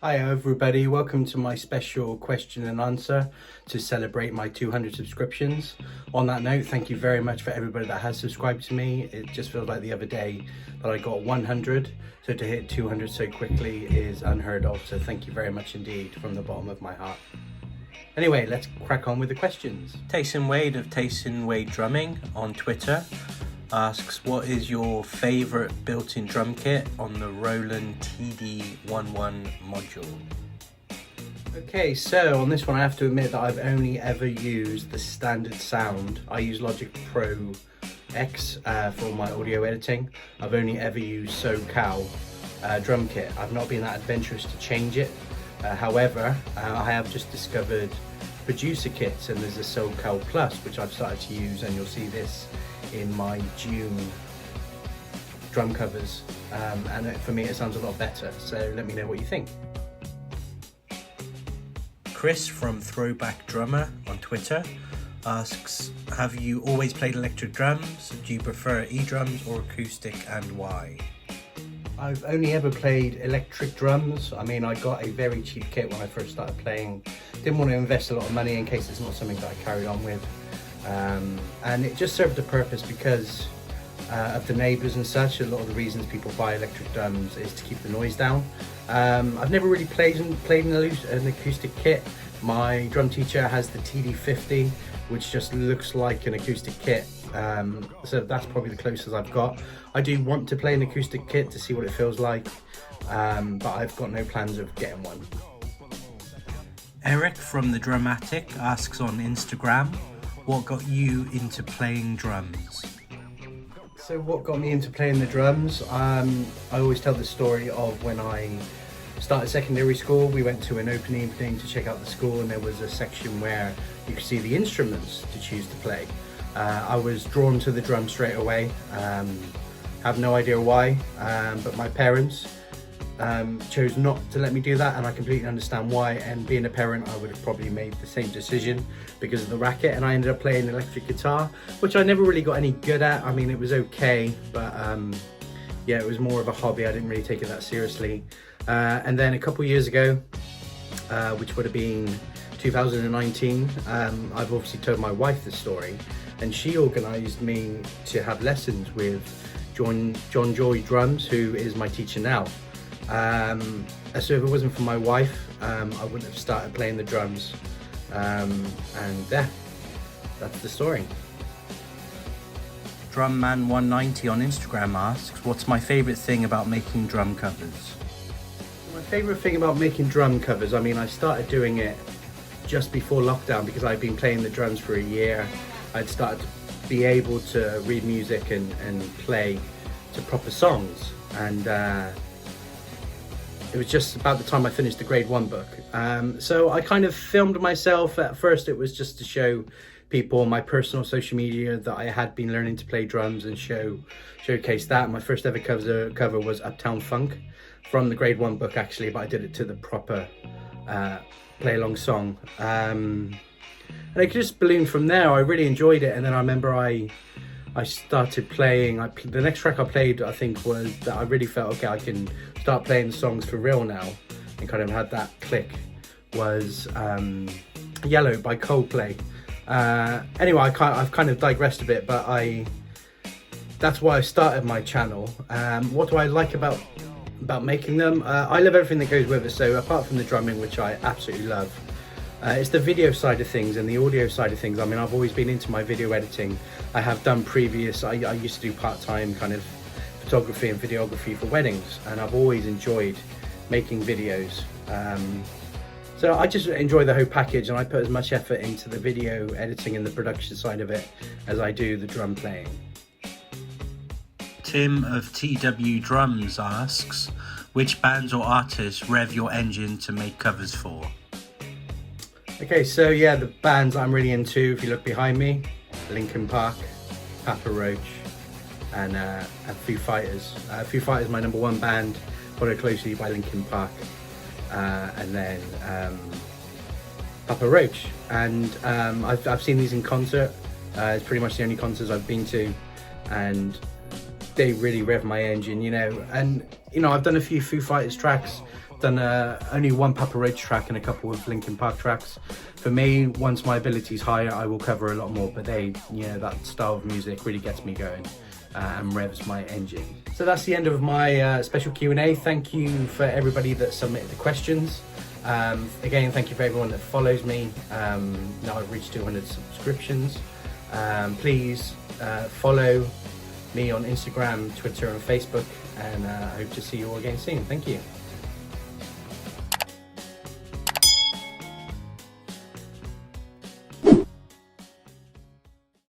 Hi everybody, welcome to my special question and answer to celebrate my 200 subscriptions. On that note, thank you very much for everybody that has subscribed to me. It just feels like the other day that I got 100, so to hit 200 so quickly is unheard of, so thank you very much indeed from the bottom of my heart. Anyway, let's crack on with the questions. Tyson Wade of Tyson Wade Drumming on Twitter asks, what is your favourite built-in drum kit on the Roland TD11 module? Okay, so on this one I have to admit that I've only ever used the standard sound. I use Logic Pro X for my audio editing. I've only ever used SoCal drum kit. I've not been that adventurous to change it. However, I have just discovered producer kits, and there's a SoCal Plus which I've started to use, and you'll see this in my June drum covers, and for me it sounds a lot better, so let me know what you think. Chris from Throwback Drummer on Twitter asks, have you always played electric drums? Do you prefer e-drums or acoustic, and why? I've only ever played electric drums. I mean, I got a very cheap kit when I first started playing. Didn't want to invest a lot of money in case it's not something that I carried on with. And it just served a purpose because of the neighbours and such. A lot of the reasons people buy electric drums is to keep the noise down. I've never really played an acoustic kit. My drum teacher has the TD50, which just looks like an acoustic kit. So that's probably the closest I've got. I do want to play an acoustic kit to see what it feels like, but I've got no plans of getting one. Eric from the Dramatic asks on Instagram, what got you into playing drums? So what got me into playing the drums? I always tell the story of when I started secondary school. We went to an open evening to check out the school, and there was a section where you could see the instruments to choose to play. I was drawn to the drum straight away. Have no idea why, but my parents chose not to let me do that, and I completely understand why. And being a parent, I would have probably made the same decision because of the racket, and I ended up playing electric guitar, which I never really got any good at. I mean, it was okay, but yeah, it was more of a hobby. I didn't really take it that seriously. And then a couple of years ago, which would have been 2019, I've obviously told my wife the story, and she organised me to have lessons with John Joy Drums, who is my teacher now. So if it wasn't for my wife, I wouldn't have started playing the drums, and yeah, that's the story. Drumman190 on Instagram asks, what's my favourite thing about making drum covers? My favourite thing about making drum covers, I mean, I started doing it just before lockdown because I'd been playing the drums for a year. I'd started to be able to read music and play to proper songs, and it was just about the time I finished the grade 1 book. So I kind of filmed myself. At first it was just to show people on my personal social media that I had been learning to play drums and showcase that. My first ever cover was Uptown Funk from the grade 1 book actually, but I did it to the proper play along song. And it just ballooned from there. I really enjoyed it, and then I remember I started playing. The next track I played, I think, was that I really felt, okay, I can start playing songs for real now, and kind of had that click, was Yellow by Coldplay. Anyway, I've kind of digressed a bit, but that's why I started my channel. What do I like about making them? I love everything that goes with it. So apart from the drumming, which I absolutely love, it's the video side of things and the audio side of things. I mean, I've always been into my video editing. I have done I used to do part-time kind of photography and videography for weddings, and I've always enjoyed making videos. So I just enjoy the whole package, and I put as much effort into the video editing and the production side of it as I do the drum playing. Tim of TW Drums asks, which bands or artists rev your engine to make covers for? Okay, so yeah, the bands I'm really into, if you look behind me, Linkin Park, Papa Roach, and Foo Fighters. Foo Fighters, my #1 band, followed closely by Linkin Park, and then Papa Roach. And I've seen these in concert. It's pretty much the only concerts I've been to, and they really rev my engine, you know. And you know, I've done a few Foo Fighters tracks done only one Papa Roach track and a couple of Linkin Park tracks. For me, once my ability's higher, I will cover a lot more, but that style of music really gets me going and revs my engine. So that's the end of my special Q&A. Thank you for everybody that submitted the questions. Again, thank you for everyone that follows me. Now I've reached 200 subscriptions. Please follow me on Instagram, Twitter and Facebook, and I hope to see you all again soon. Thank you.